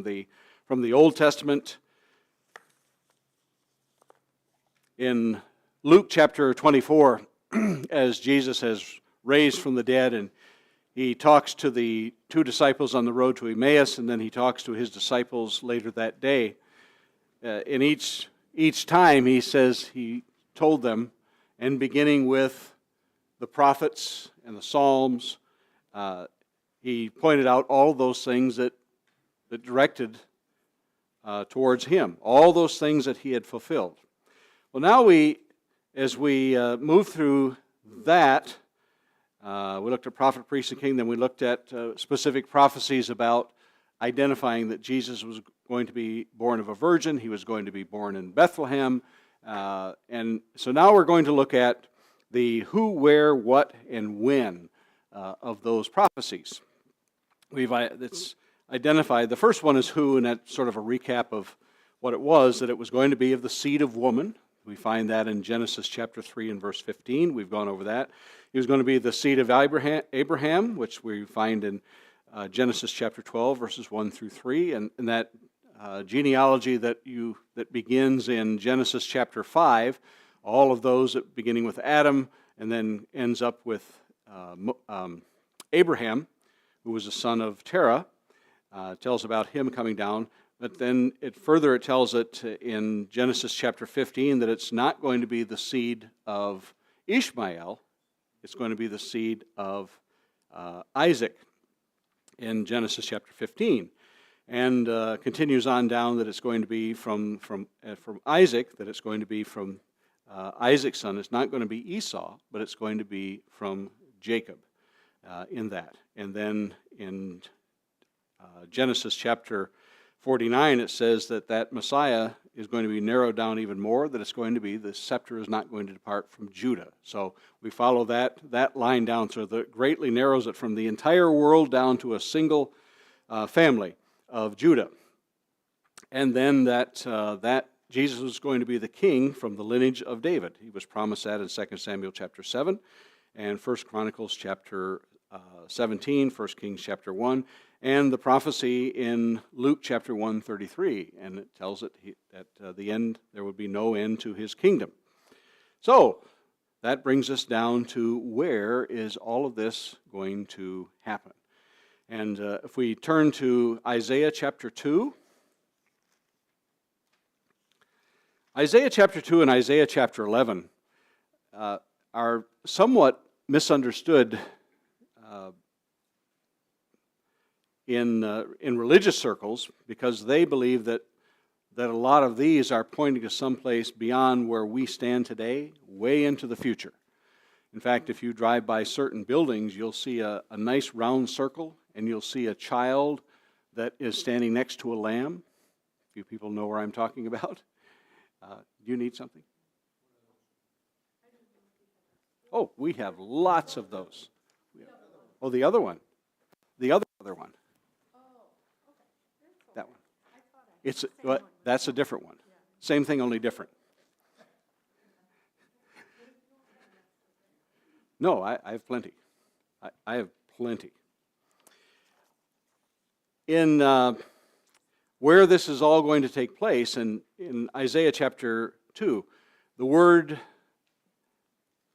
from the Old Testament. In Luke chapter 24, as Jesus has raised from the dead, and he talks to the two disciples on the road to Emmaus, and then he talks to his disciples later that day. In each time he says he told them, and beginning with the prophets and the Psalms, he pointed out all those things that directed towards him, all those things that he had fulfilled. Well, now as we move through that, we looked at prophet, priest, and king, then we looked at specific prophecies about identifying that Jesus was going to be born of a virgin, he was going to be born in Bethlehem, and so now we're going to look at the who, where, what, and when of those prophecies. It's identified. The first one is who, and that's sort of a recap of what it was, that it was going to be of the seed of woman. We find that in Genesis chapter 3 and verse 15. We've gone over that. He was going to be the seed of Abraham, which we find in Genesis chapter 12, verses 1 through 3, and that genealogy that begins in Genesis chapter 5, all of those beginning with Adam, and then ends up with Abraham, who was the son of Terah, tells about him coming down. But then it tells it in Genesis chapter 15 that it's not going to be the seed of Ishmael, it's going to be the seed of Isaac in Genesis chapter 15. And continues on down that it's going to be from Isaac, that it's going to be from Isaac's son. It's not going to be Esau, but it's going to be from Jacob in that. And then in Genesis chapter 49, it says that Messiah is going to be narrowed down even more, that it's going to be, the scepter is not going to depart from Judah. So we follow that line down, so that greatly narrows it from the entire world down to a single family of Judah. And then that Jesus was going to be the king from the lineage of David. He was promised that in 2 Samuel chapter 7 and 1 Chronicles chapter 17, 1 Kings chapter 1, and the prophecy in Luke chapter 1:33, and it tells it at the end there would be no end to his kingdom. So that brings us down to where is all of this going to happen. And if we turn to Isaiah chapter 2, Isaiah chapter 2 and Isaiah chapter 11 are somewhat misunderstood in religious circles, because they believe that a lot of these are pointing to someplace beyond where we stand today, way into the future. In fact, if you drive by certain buildings, you'll see a nice round circle, and you'll see a child that is standing next to a lamb. A few people know where I'm talking about. Do you need something? Oh, we have lots of those. Oh, the other one. The other one. That one. That's a different one. Same thing, only different. No, I have plenty. I have plenty. In where this is all going to take place, in Isaiah chapter 2, the word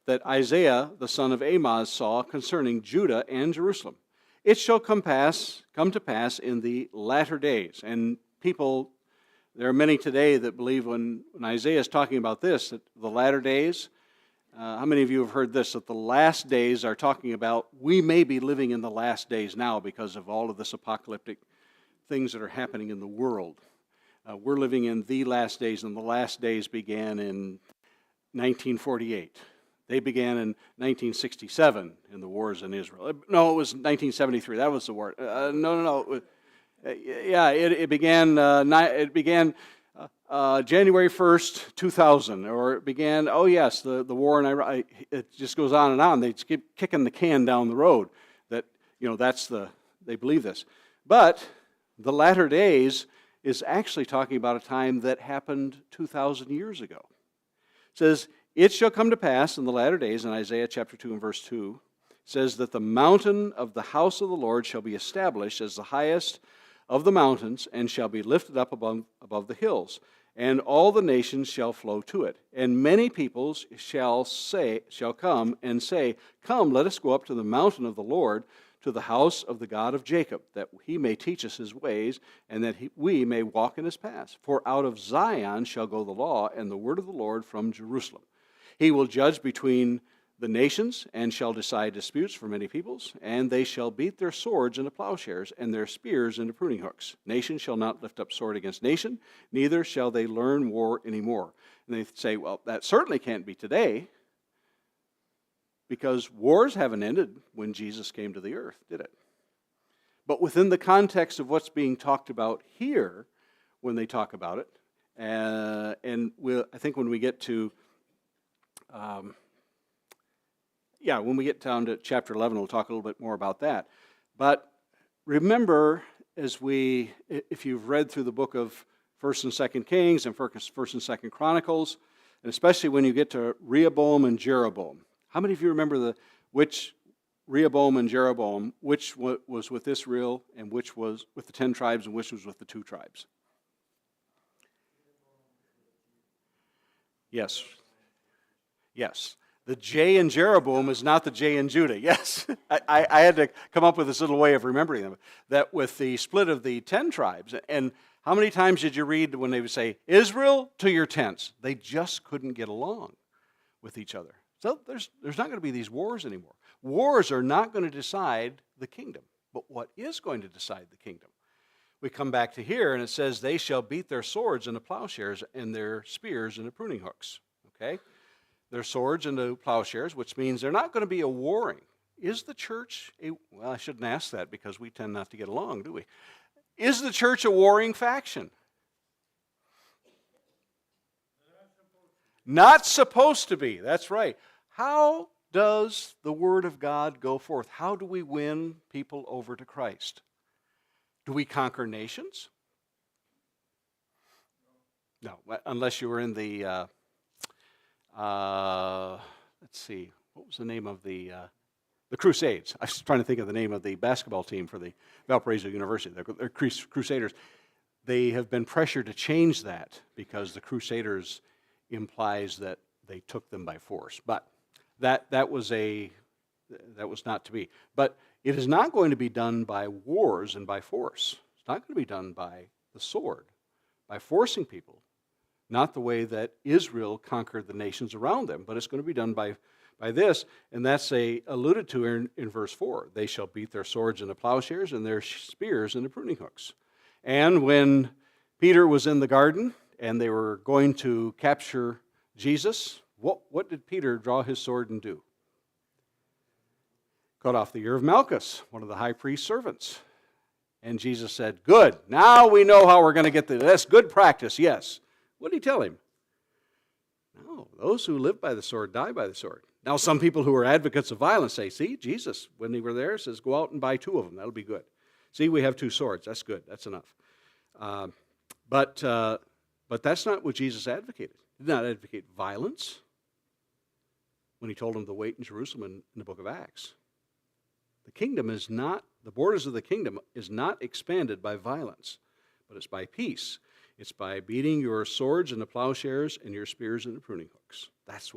that Isaiah, the son of Amoz, saw concerning Judah and Jerusalem. It shall come to pass in the latter days. And people, there are many today that believe when Isaiah is talking about this, that the latter days, how many of you have heard this, that the last days are talking about, we may be living in the last days now because of all of this apocalyptic things that are happening in the world. We're living in the last days, and the last days began in 1948. They began in 1967 in the wars in Israel. No, it was 1973. That was the war. No. It began January 1st, 2000, or it began, the war in Iraq. It just goes on and on. They just keep kicking the can down the road. They believe this. But the latter days is actually talking about a time that happened 2,000 years ago. It says, it shall come to pass in the latter days, in Isaiah chapter 2 and verse 2, says that the mountain of the house of the Lord shall be established as the highest of the mountains, and shall be lifted up above the hills, and all the nations shall flow to it. And many peoples shall come and say, Come, let us go up to the mountain of the Lord, to the house of the God of Jacob, that he may teach us his ways, and that we may walk in his paths. For out of Zion shall go the law, and the word of the Lord from Jerusalem. He will judge between the nations, and shall decide disputes for many peoples, and they shall beat their swords into plowshares, and their spears into pruning hooks. Nation shall not lift up sword against nation, neither shall they learn war anymore. And they say, well, that certainly can't be today, because wars haven't ended when Jesus came to the earth, did it? But within the context of what's being talked about here, when they talk about it, and I think when we get to when we get down to chapter 11, we'll talk a little bit more about that. But remember, if you've read through the book of 1st and 2nd Kings and 1st and 2nd Chronicles, and especially when you get to Rehoboam and Jeroboam, how many of you remember which Rehoboam and Jeroboam, which was with Israel and which was with the 10 tribes and which was with the 2 tribes? Yes. Yes. The J in Jeroboam is not the J in Judah. Yes. I had to come up with this little way of remembering them. That with the split of the 10 tribes, and how many times did you read when they would say, Israel to your tents? They just couldn't get along with each other. So there's not going to be these wars anymore. Wars are not going to decide the kingdom. But what is going to decide the kingdom? We come back to here, and it says, they shall beat their swords into plowshares and their spears into pruning hooks. Okay? Their swords into plowshares, which means they're not going to be a warring. Is the church well, I shouldn't ask that because we tend not to get along, do we? Is the church a warring faction? Not supposed to be. That's right. How does the Word of God go forth? How do we win people over to Christ? Do we conquer nations? No, unless you were in the, let's see, what was the name of the Crusades? I was trying to think of the name of the basketball team for the Valparaiso University. They're Crusaders. They have been pressured to change that because the Crusaders implies that they took them by force. But that was not to be. But it is not going to be done by wars and by force. It's not going to be done by the sword, by forcing people. Not the way that Israel conquered the nations around them, but it's going to be done by this, and that's alluded to in verse 4. They shall beat their swords into plowshares and their spears into pruning hooks. And when Peter was in the garden and they were going to capture Jesus, what did Peter draw his sword and do? Cut off the ear of Malchus, one of the high priest's servants. And Jesus said, good, now we know how we're going to get this. That's good practice, yes. What did he tell him? No, those who live by the sword die by the sword. Now some people who are advocates of violence say, see, Jesus, when they were there, says go out and buy 2 of them. That'll be good. See, we have 2 swords. That's good. That's enough. But that's not what Jesus advocated. He did not advocate violence when he told them to wait in Jerusalem in the book of Acts. The kingdom is not, the borders of the kingdom is not expanded by violence, but it's by peace. It's by beating your swords into plowshares and your spears into pruning hooks. That's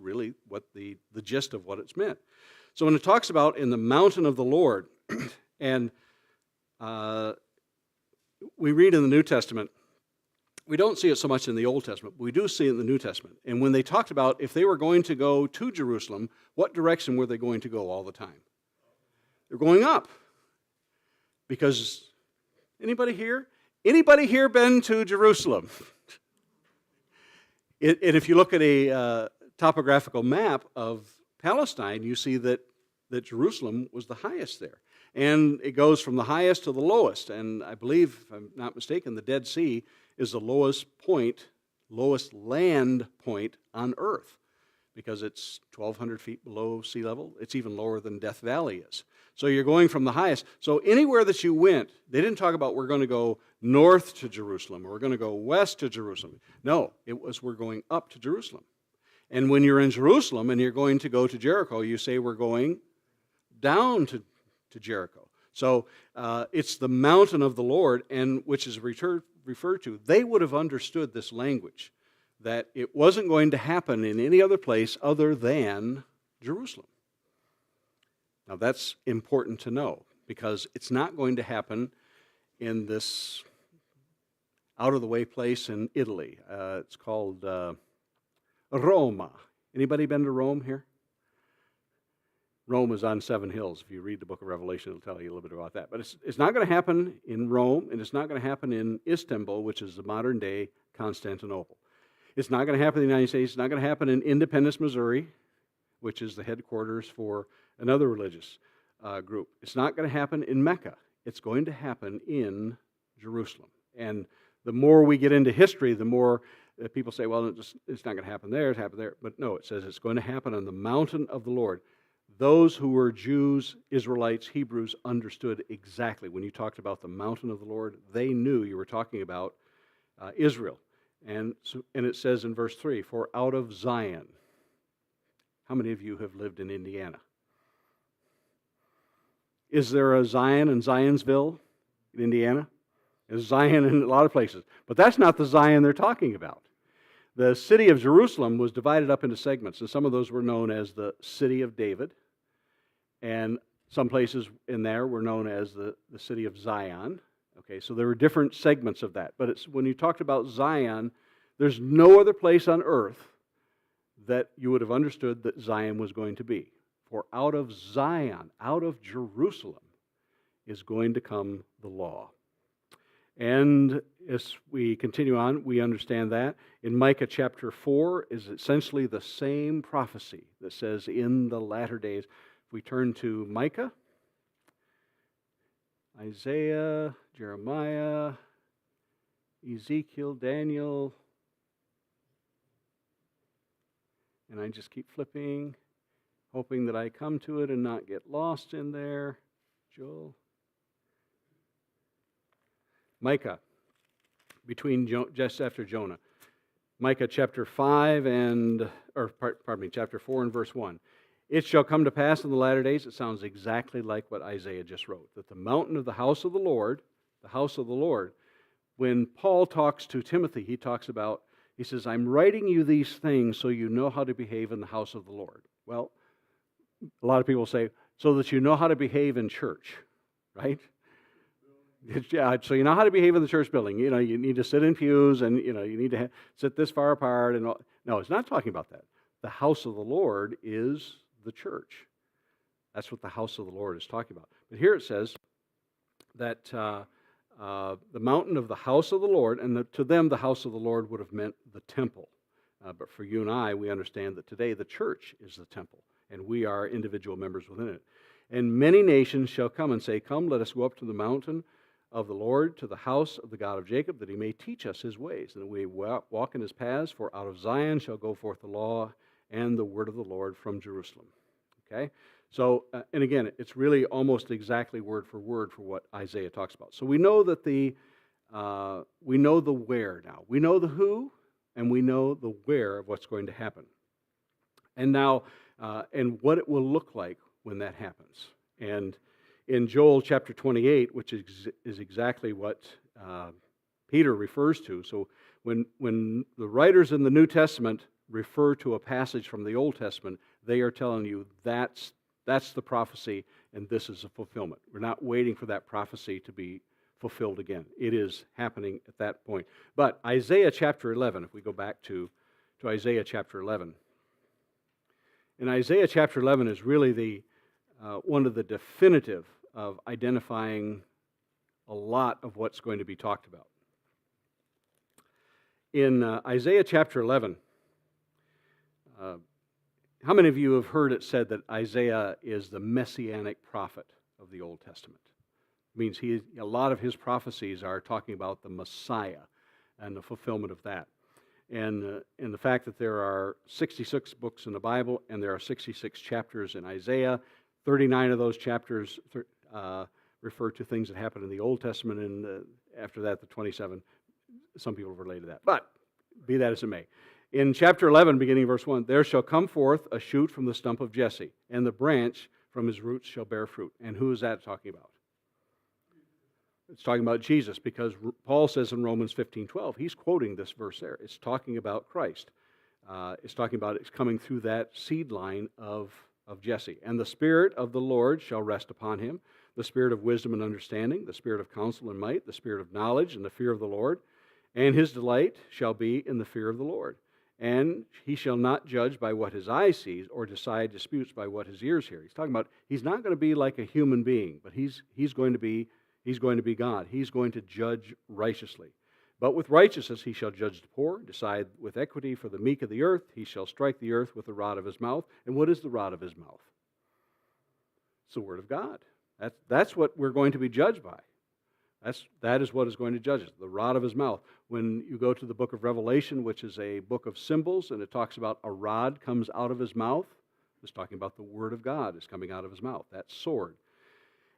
really what the gist of what it's meant. So when it talks about in the mountain of the Lord, and we read in the New Testament, we don't see it so much in the Old Testament, but we do see it in the New Testament. And when they talked about if they were going to go to Jerusalem, what direction were they going to go all the time? They're going up. Because, anybody here been to Jerusalem? And if you look at a topographical map of Palestine, you see that Jerusalem was the highest there. And it goes from the highest to the lowest. And I believe, if I'm not mistaken, the Dead Sea is the lowest land point on earth, because it's 1,200 feet below sea level. It's even lower than Death Valley is. So you're going from the highest. So anywhere that you went, they didn't talk about we're going to go north to Jerusalem or we're going to go west to Jerusalem. No, it was we're going up to Jerusalem. And when you're in Jerusalem and you're going to go to Jericho, you say we're going down to Jericho. So it's the mountain of the Lord, and which is referred to. They would have understood this language, that it wasn't going to happen in any other place other than Jerusalem. Now that's important to know, because it's not going to happen in this out-of-the-way place in Italy. It's called Roma. Anybody been to Rome here? Rome is on 7 hills. If you read the book of Revelation, it'll tell you a little bit about that. But it's not going to happen in Rome, and it's not going to happen in Istanbul, which is the modern-day Constantinople. It's not going to happen in the United States. It's not going to happen in Independence, Missouri, which is the headquarters for another religious group. It's not going to happen in Mecca. It's going to happen in Jerusalem. And the more we get into history, the more people say, well, it's not going to happen there, it's happened there. But no, it says it's going to happen on the mountain of the Lord. Those who were Jews, Israelites, Hebrews understood exactly. When you talked about the mountain of the Lord, they knew you were talking about Israel. And it says in verse 3, for out of Zion. How many of you have lived in Indiana? Is there a Zion in Zionsville in Indiana? There's Zion in a lot of places. But that's not the Zion they're talking about. The city of Jerusalem was divided up into segments, and some of those were known as the city of David, and some places in there were known as the city of Zion. Okay, so there were different segments of that. But when you talked about Zion, there's no other place on earth that you would have understood that Zion was going to be. For out of Zion, out of Jerusalem, is going to come the law. And as we continue on, we understand that. In Micah chapter 4 is essentially the same prophecy that says in the latter days. If we turn to Micah, Isaiah, Jeremiah, Ezekiel, Daniel, and I just keep flipping, hoping that I come to it and not get lost in there. Joel. Micah, just after Jonah. Micah chapter 5 chapter 4 and verse 1. It shall come to pass in the latter days, it sounds exactly like what Isaiah just wrote, that the mountain of the house of the Lord, when Paul talks to Timothy, he says, I'm writing you these things so you know how to behave in the house of the Lord. Well, a lot of people say, so that you know how to behave in church, right? Yeah, so you know how to behave in the church building. You know, you need to sit in pews, and you need to sit this far apart. And all. No, it's not talking about that. The house of the Lord is the church. That's what the house of the Lord is talking about. But here it says that the mountain of the house of the Lord, and to them the house of the Lord would have meant the temple. But for you and I, we understand that today the church is the temple, and we are individual members within it. And many nations shall come and say, come, let us go up to the mountain of the Lord, to the house of the God of Jacob, that he may teach us his ways, and that we walk in his paths. For out of Zion shall go forth the law and the word of the Lord from Jerusalem. Okay? So, and again, it's really almost exactly word for what Isaiah talks about. So we know that we know the where now. We know the who, and we know the where of what's going to happen. And now, and what it will look like when that happens. And in Joel chapter 28, which is exactly what Peter refers to. So when the writers in the New Testament refer to a passage from the Old Testament, they are telling you that's the prophecy, and this is a fulfillment. We're not waiting for that prophecy to be fulfilled again. It is happening at that point. But Isaiah chapter 11, if we go back to Isaiah chapter 11. And Isaiah chapter 11 is really one of the definitive of identifying a lot of what's going to be talked about. In Isaiah chapter 11, how many of you have heard it said that Isaiah is the messianic prophet of the Old Testament? It means a lot of his prophecies are talking about the Messiah and the fulfillment of that. And the fact that there are 66 books in the Bible and there are 66 chapters in Isaiah, 39 of those chapters refer to things that happened in the Old Testament, and after that, the 27, some people have related that. But be that as it may. In chapter 11, beginning verse 1, there shall come forth a shoot from the stump of Jesse, and the branch from his roots shall bear fruit. And who is that talking about? It's talking about Jesus because Paul says in Romans 15:12, he's quoting this verse there. It's talking about Christ. It's talking about it's coming through that seed line of Jesse. And the Spirit of the Lord shall rest upon him, the Spirit of wisdom and understanding, the Spirit of counsel and might, the Spirit of knowledge and the fear of the Lord. And his delight shall be in the fear of the Lord. And he shall not judge by what his eye sees or decide disputes by what his ears hear. He's talking about he's not going to be like a human being, but he's going to be God. He's going to judge righteously. But with righteousness he shall judge the poor, decide with equity for the meek of the earth. He shall strike the earth with the rod of his mouth. And what is the rod of his mouth? It's the word of God. That's what we're going to be judged by. That is what is going to judge us, the rod of his mouth. When you go to the book of Revelation, which is a book of symbols, and it talks about a rod comes out of his mouth, it's talking about the word of God is coming out of his mouth, that sword.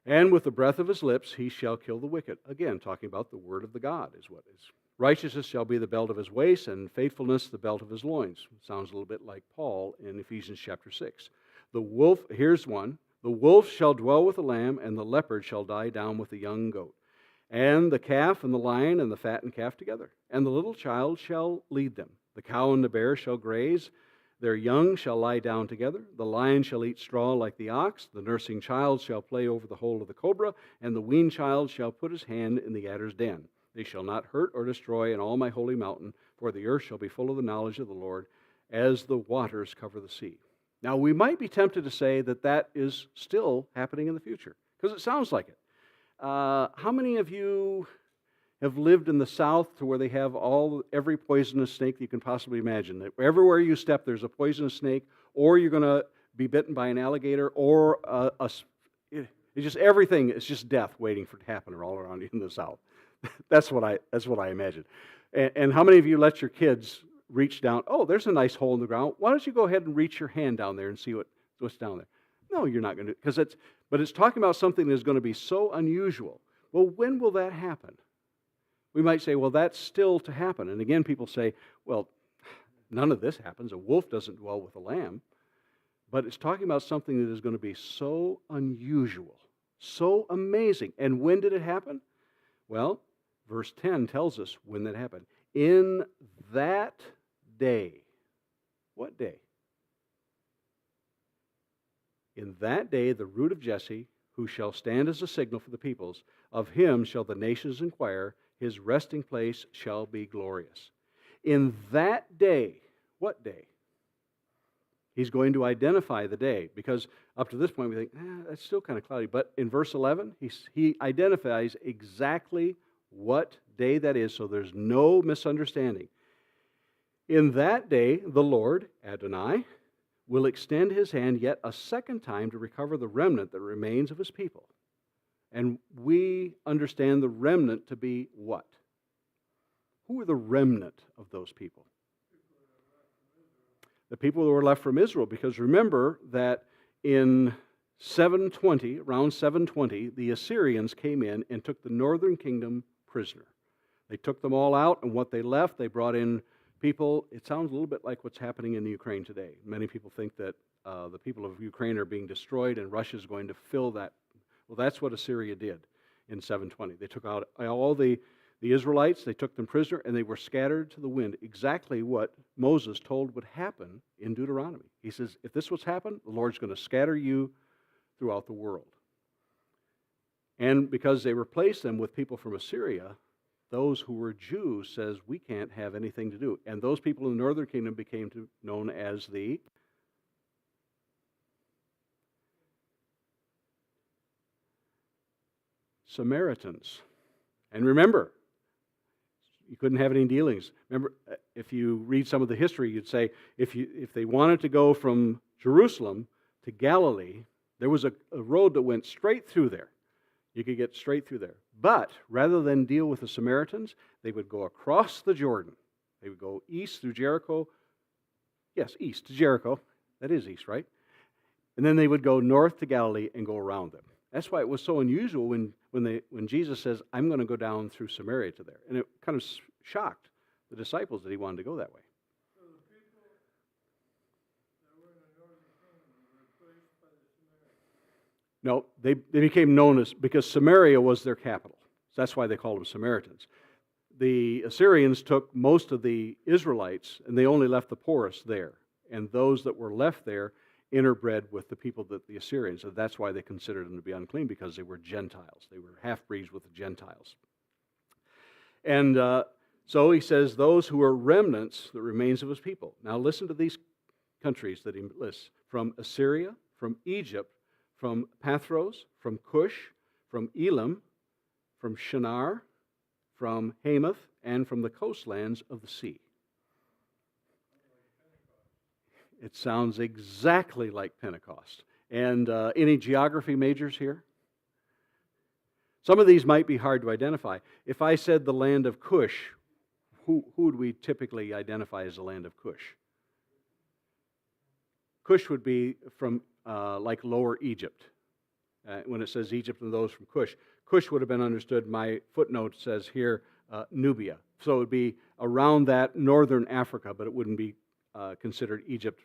And with the breath of his lips he shall kill the wicked. Again, talking about the word of the God is what is. Righteousness shall be the belt of his waist, and faithfulness the belt of his loins. Sounds a little bit like Paul in Ephesians chapter 6. The wolf, here's one, the wolf shall dwell with the lamb, and the leopard shall lie down with the young goat. And the calf and the lion and the fattened calf together. And the little child shall lead them. The cow and the bear shall graze. Their young shall lie down together. The lion shall eat straw like the ox. The nursing child shall play over the hole of the cobra. And the weaned child shall put his hand in the adder's den. They shall not hurt or destroy in all my holy mountain, for the earth shall be full of the knowledge of the Lord, as the waters cover the sea. Now, we might be tempted to say that that is still happening in the future, because it sounds like it. How many of you have lived in the South to where they have every poisonous snake you can possibly imagine? That everywhere you step, there's a poisonous snake, or you're going to be bitten by an alligator, or it's just everything. It's just death waiting for it to happen all around you in the South. That's what I imagine. And how many of you let your kids reach down? Oh, there's a nice hole in the ground. Why don't you go ahead and reach your hand down there and see what's down there? No, you're not going to, but it's talking about something that's going to be so unusual. Well, when will that happen? We might say, well, that's still to happen. And again, people say, well, none of this happens. A wolf doesn't dwell with a lamb. But it's talking about something that is going to be so unusual, so amazing. And when did it happen? Well, verse 10 tells us when that happened. In that day. What day? In that day, the root of Jesse, who shall stand as a signal for the peoples, of him shall the nations inquire, his resting place shall be glorious. In that day, what day? He's going to identify the day, because up to this point we think, that's still kind of cloudy. But in verse 11, he identifies exactly what day that is, so there's no misunderstanding. In that day, the Lord, Adonai, will extend his hand yet a second time to recover the remnant that remains of his people. And we understand the remnant to be what? Who are the remnant of those people? The people who were left from Israel, because remember that in 720, around 720, the Assyrians came in and took the northern kingdom prisoner. They took them all out, and what they left, they brought in people. It sounds a little bit like what's happening in Ukraine today. Many people think that the people of Ukraine are being destroyed and Russia is going to fill that. Well, that's what Assyria did in 720. They took out all the Israelites, they took them prisoner, and they were scattered to the wind. Exactly what Moses told would happen in Deuteronomy. He says, if this was happened, the Lord's going to scatter you throughout the world. And because they replaced them with people from Assyria, those who were Jews says, we can't have anything to do. And those people in the northern kingdom became known as the Samaritans. And remember, you couldn't have any dealings. Remember, if you read some of the history, you'd say, if they wanted to go from Jerusalem to Galilee, there was a road that went straight through there. You could get straight through there. But rather than deal with the Samaritans, they would go across the Jordan. They would go east through Jericho. Yes, east to Jericho. That is east, right? And then they would go north to Galilee and go around them. That's why it was so unusual when Jesus says, I'm going to go down through Samaria to there. And it kind of shocked the disciples that he wanted to go that way. So the people that were in the northern kingdom were replaced by the Samaritans? No, they became known as, because Samaria was their capital. That's why they called them Samaritans. The Assyrians took most of the Israelites, and they only left the poorest there. And those that were left there interbred with the people that the Assyrians. So that's why they considered them to be unclean, because they were Gentiles. They were half-breeds with the Gentiles. And so he says, those who are remnants, the remains of his people. Now listen to these countries that he lists. From Assyria, from Egypt, from Pathros, from Cush, from Elam, from Shinar, from Hamath, and from the coastlands of the sea. It sounds exactly like Pentecost. And any geography majors here? Some of these might be hard to identify. If I said the land of Cush, who would we typically identify as the land of Cush? Cush would be from like Lower Egypt. When it says Egypt and those from Cush, Cush would have been understood, my footnote says here, Nubia. So it would be around that northern Africa, but it wouldn't be considered Egypt.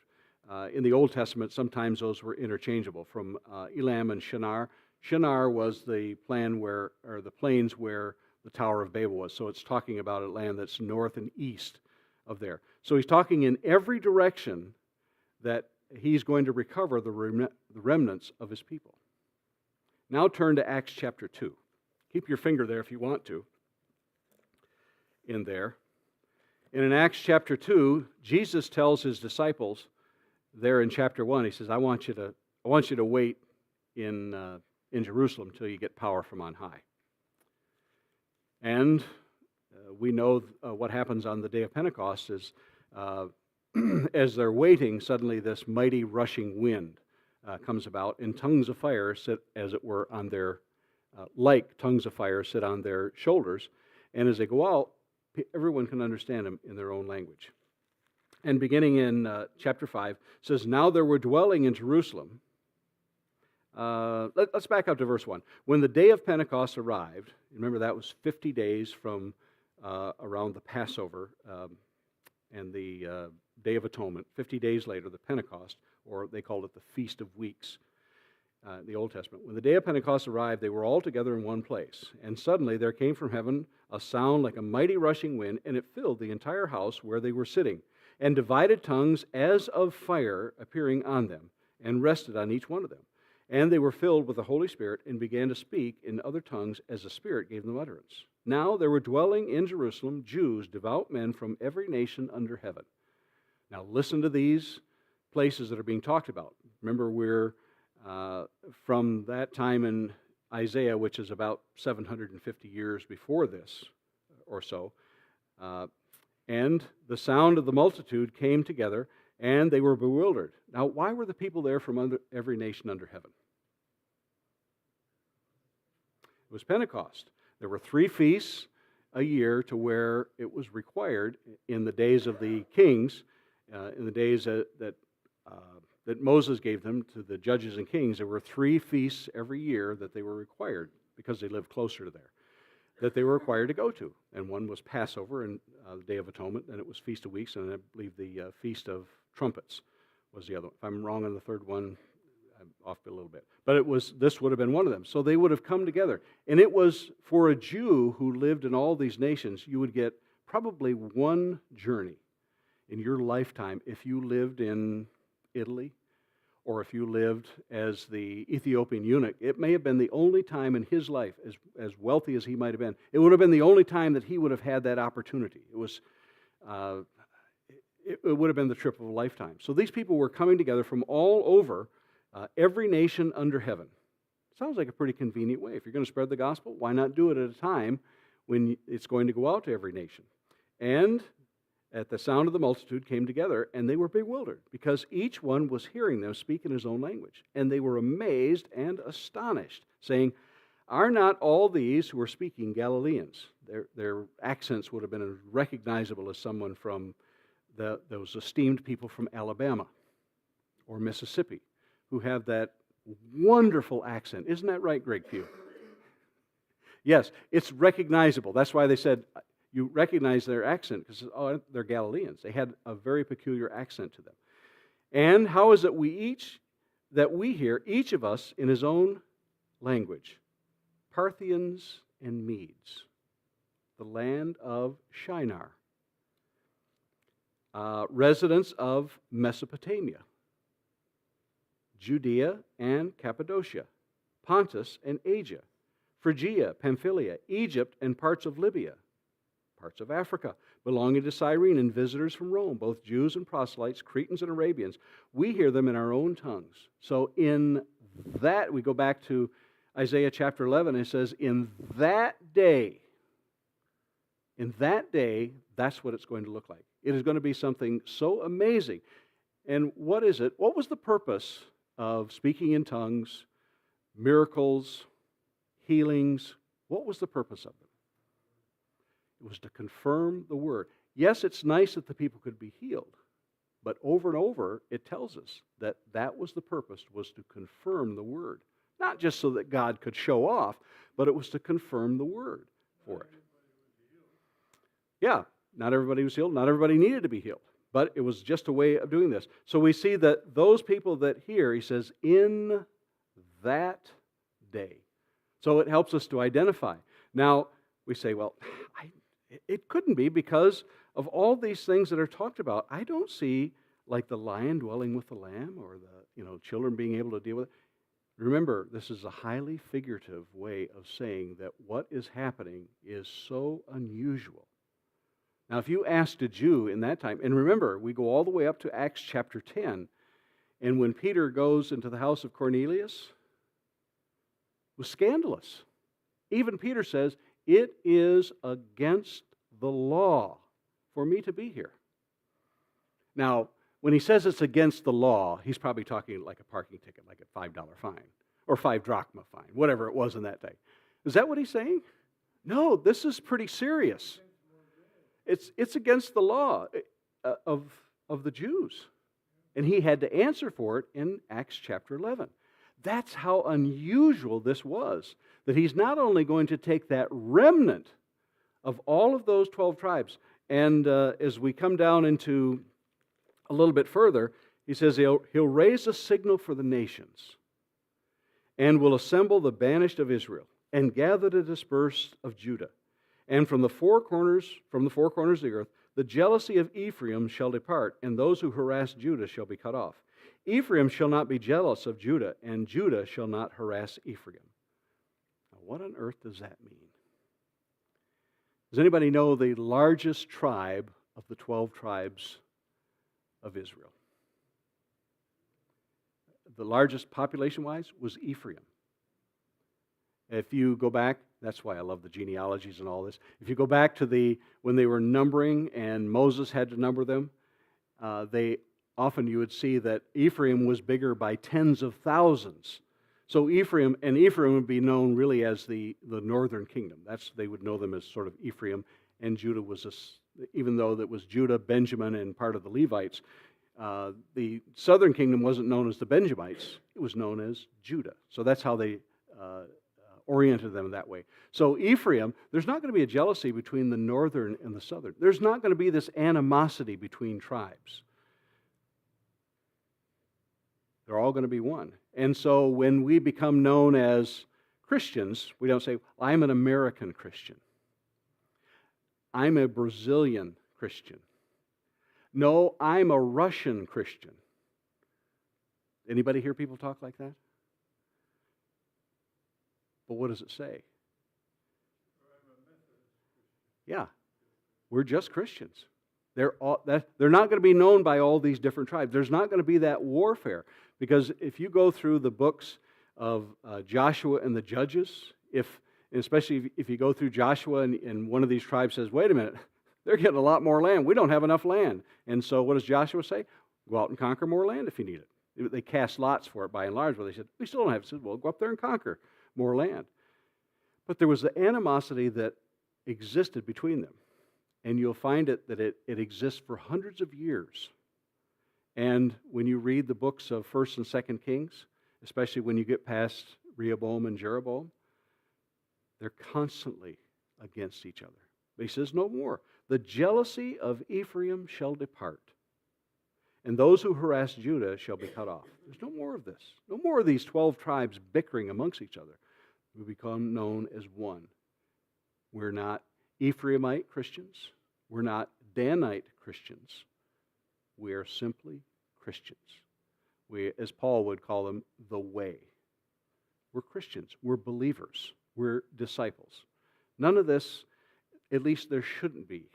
In the Old Testament, sometimes those were interchangeable. From Elam and Shinar. Shinar was the plains where the Tower of Babel was. So it's talking about a land that's north and east of there. So he's talking in every direction that he's going to recover the remnants of his people. Now turn to Acts chapter 2. Keep your finger there if you want to, in there. And in Acts chapter 2, Jesus tells his disciples there in chapter 1, he says, I want you to wait in Jerusalem until you get power from on high. And we know what happens on the day of Pentecost is as they're waiting, suddenly this mighty rushing wind comes about, and tongues of fire sit, as it were, on their, like tongues of fire sit on their shoulders. And as they go out, everyone can understand them in their own language. And beginning in chapter 5, it says, Now there were dwelling in Jerusalem. Let's back up to verse 1. When the day of Pentecost arrived, remember that was 50 days from around the Passover and the Day of Atonement. 50 days later, the Pentecost, or they called it the Feast of Weeks in the Old Testament. When the day of Pentecost arrived, they were all together in one place. And suddenly there came from heaven a sound like a mighty rushing wind, and it filled the entire house where they were sitting. And divided tongues as of fire appearing on them, and rested on each one of them. And they were filled with the Holy Spirit, and began to speak in other tongues as the Spirit gave them utterance. Now there were dwelling in Jerusalem Jews, devout men from every nation under heaven. Now listen to these places that are being talked about. Remember, we're from that time in Isaiah, which is about 750 years before this or so. And the sound of the multitude came together, and they were bewildered. Now, why were the people there from every nation under heaven? It was Pentecost. There were 3 feasts a year to where it was required in the days of the kings, in the days that Moses gave them to the judges and kings. There were 3 feasts every year that they were required, because they lived closer to there, that they were required to go to. And one was Passover and the Day of Atonement, and it was Feast of Weeks, and I believe the Feast of Trumpets was the other one. If I'm wrong on the third one, I'm off a little bit. But this would have been one of them. So they would have come together. And it was for a Jew who lived in all these nations, you would get probably one journey in your lifetime if you lived in Italy, or if you lived as the Ethiopian eunuch. It may have been the only time in his life, as wealthy as he might have been, it would have been the only time that he would have had that opportunity. It would have been the trip of a lifetime. So these people were coming together from all over, every nation under heaven. Sounds like a pretty convenient way. If you're going to spread the gospel, why not do it at a time when it's going to go out to every nation? And at the sound of the multitude came together, and they were bewildered, because each one was hearing them speak in his own language. And they were amazed and astonished, saying, Are not all these who are speaking Galileans? Their accents would have been as recognizable as someone from those esteemed people from Alabama or Mississippi, who have that wonderful accent. Isn't that right, Greg Pugh? Yes, it's recognizable. That's why they said, you recognize their accent, because they're Galileans. They had a very peculiar accent to them. And how is it we hear, each of us in his own language? Parthians and Medes, the land of Shinar, residents of Mesopotamia, Judea and Cappadocia, Pontus and Asia, Phrygia, Pamphylia, Egypt, and parts of Libya, parts of Africa, belonging to Cyrene, and visitors from Rome, both Jews and proselytes, Cretans and Arabians. We hear them in our own tongues. So in that, we go back to Isaiah chapter 11, and it says, in that day, that's what it's going to look like. It is going to be something so amazing. And what is it? What was the purpose of speaking in tongues, miracles, healings? What was the purpose of them? It was to confirm the word. Yes, it's nice that the people could be healed, but over and over it tells us that that was the purpose, was to confirm the word. Not just so that God could show off, but it was to confirm the word for it. Yeah, not everybody was healed. Not everybody needed to be healed, but it was just a way of doing this. So we see that those people that hear, he says, in that day. So it helps us to identify. Now, we say, well, it couldn't be because of all these things that are talked about. I don't see like the lion dwelling with the lamb or the children being able to deal with it. Remember, this is a highly figurative way of saying that what is happening is so unusual. Now, if you asked a Jew in that time, and remember, we go all the way up to Acts chapter 10, and when Peter goes into the house of Cornelius, it was scandalous. Even Peter says, it is against the law for me to be here. Now, when he says it's against the law, he's probably talking like a parking ticket, like a $5 fine, or 5 drachma fine, whatever it was in that day. Is that what he's saying? No, this is pretty serious. It's against the law of the Jews. And he had to answer for it in Acts chapter 11. That's how unusual this was, that he's not only going to take that remnant of all of those 12 tribes, and as we come down into a little bit further, he says he'll raise a signal for the nations and will assemble the banished of Israel and gather the dispersed of Judah. And from the four corners of the earth, the jealousy of Ephraim shall depart, and those who harass Judah shall be cut off. Ephraim shall not be jealous of Judah, and Judah shall not harass Ephraim. Now, what on earth does that mean? Does anybody know the largest tribe of the 12 tribes of Israel? The largest population-wise was Ephraim. If you go back, that's why I love the genealogies and all this. If you go back to when they were numbering and Moses had to number them, often you would see that Ephraim was bigger by tens of thousands. So Ephraim would be known really as the northern kingdom. They would know them as sort of Ephraim, and Judah was, even though that was Judah, Benjamin, and part of the Levites, the southern kingdom wasn't known as the Benjamites. It was known as Judah. So that's how they oriented them that way. So Ephraim, there's not going to be a jealousy between the northern and the southern. There's not going to be this animosity between tribes. They're all going to be one. And so when we become known as Christians, we don't say, I'm an American Christian. I'm a Brazilian Christian. No, I'm a Russian Christian. Anybody hear people talk like that? But what does it say? Yeah, we're just Christians. They're not going to be known by all these different tribes. There's not going to be that warfare. Because if you go through the books of Joshua and the Judges, especially if you go through Joshua and one of these tribes says, wait a minute, they're getting a lot more land. We don't have enough land. And so what does Joshua say? Go out and conquer more land if you need it. They cast lots for it by and large, but they said, we still don't have it. He said, well, go up there and conquer more land. But there was the animosity that existed between them. And you'll find that it exists for hundreds of years. And when you read the books of 1st and 2nd Kings, especially when you get past Rehoboam and Jeroboam, they're constantly against each other. But he says no more. The jealousy of Ephraim shall depart, and those who harass Judah shall be cut off. There's no more of this. No more of these 12 tribes bickering amongst each other. We become known as one. We're not Ephraimite Christians. We're not Danite Christians. We are simply Christians. We, as Paul would call them, the way. We're Christians. We're believers. We're disciples. None of this, at least there shouldn't be,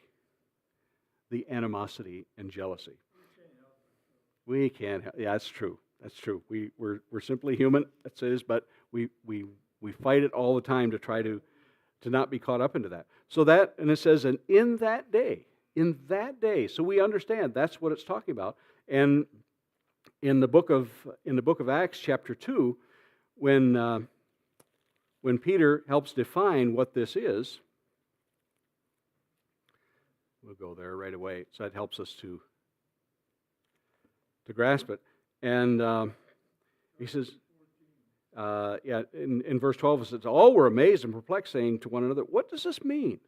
the animosity and jealousy. We can't help. Yeah, that's true. That's true. We're simply human. That's it is. But we fight it all the time to try to not be caught up into that. So that, and it says, and in that day, so we understand that's what it's talking about. And in the book of Acts, chapter 2, when Peter helps define what this is, we'll go there right away. So that helps us to grasp it. And he says, in verse 12 it says, all were amazed and perplexed, saying to one another, what does this mean?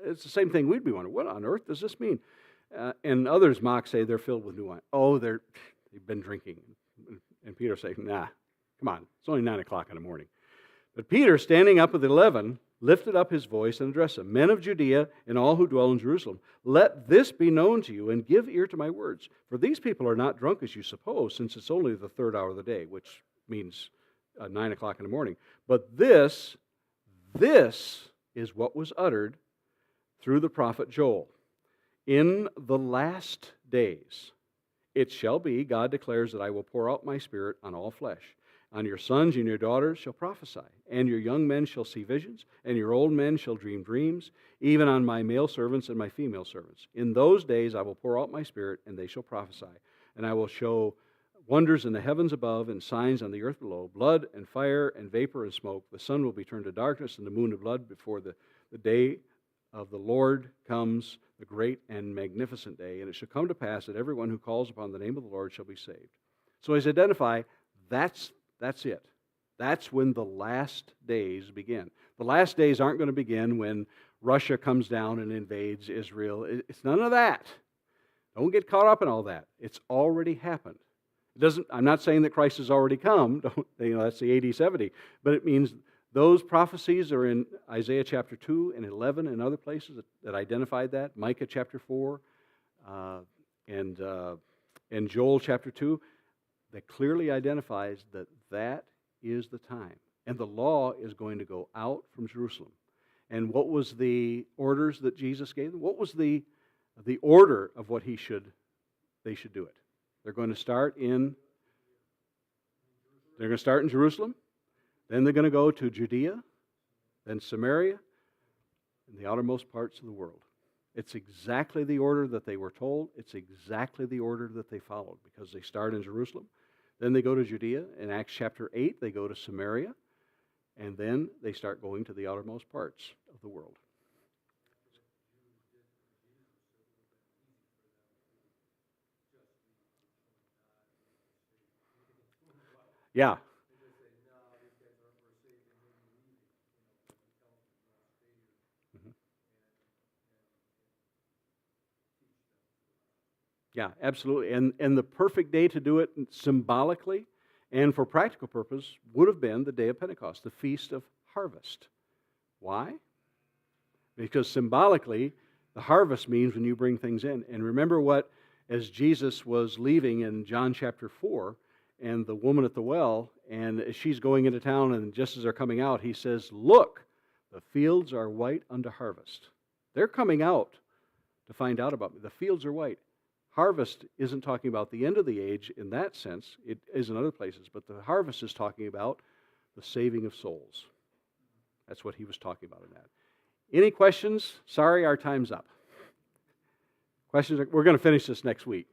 It's the same thing we'd be wondering. What on earth does this mean? And others mock, say they're filled with new wine. Oh, they've been drinking. And Peter saying, nah, come on, it's only 9 o'clock in the morning. But Peter, standing up with the 11, lifted up his voice and addressed them, men of Judea and all who dwell in Jerusalem, let this be known to you, and give ear to my words. For these people are not drunk as you suppose, since it's only the third hour of the day, which means 9 o'clock in the morning. But this is what was uttered through the prophet Joel. In the last days it shall be, God declares, that I will pour out my Spirit on all flesh. On your sons and your daughters shall prophesy, and your young men shall see visions, and your old men shall dream dreams, even on my male servants and my female servants. In those days I will pour out my Spirit, and they shall prophesy. And I will show wonders in the heavens above and signs on the earth below, blood and fire and vapor and smoke. The sun will be turned to darkness and the moon to blood before the day of the Lord comes, the great and magnificent day. And it shall come to pass that everyone who calls upon the name of the Lord shall be saved. So he's identified, that's it. That's when the last days begin. The last days aren't going to begin when Russia comes down and invades Israel. It's none of that. Don't get caught up in all that. It's already happened. I'm not saying that Christ has already come. That's the AD 70. But it means those prophecies are in Isaiah chapter 2 and 11 and other places that identified that. Micah chapter 4 and Joel chapter 2 that clearly identifies that is the time. And the law is going to go out from Jerusalem. And what was the orders that Jesus gave them? What was the order of what they should do it? They're going to start in Jerusalem, then they're going to go to Judea, then Samaria, and the outermost parts of the world. It's exactly the order that they were told. It's exactly the order that they followed, because they start in Jerusalem, then they go to Judea. In Acts chapter 8, they go to Samaria, and then they start going to the outermost parts of the world. Yeah. Yeah, absolutely. And the perfect day to do it symbolically and for practical purpose would have been the day of Pentecost, the Feast of Harvest. Why? Because symbolically, the harvest means when you bring things in. And remember what, as Jesus was leaving in John chapter 4, and the woman at the well, and as she's going into town, and just as they're coming out, he says, look, the fields are white unto harvest. They're coming out to find out about me. The fields are white. Harvest isn't talking about the end of the age in that sense. It is in other places, but the harvest is talking about the saving of souls. That's what he was talking about in that. Any questions? Sorry, our time's up. Questions? We're going to finish this next week.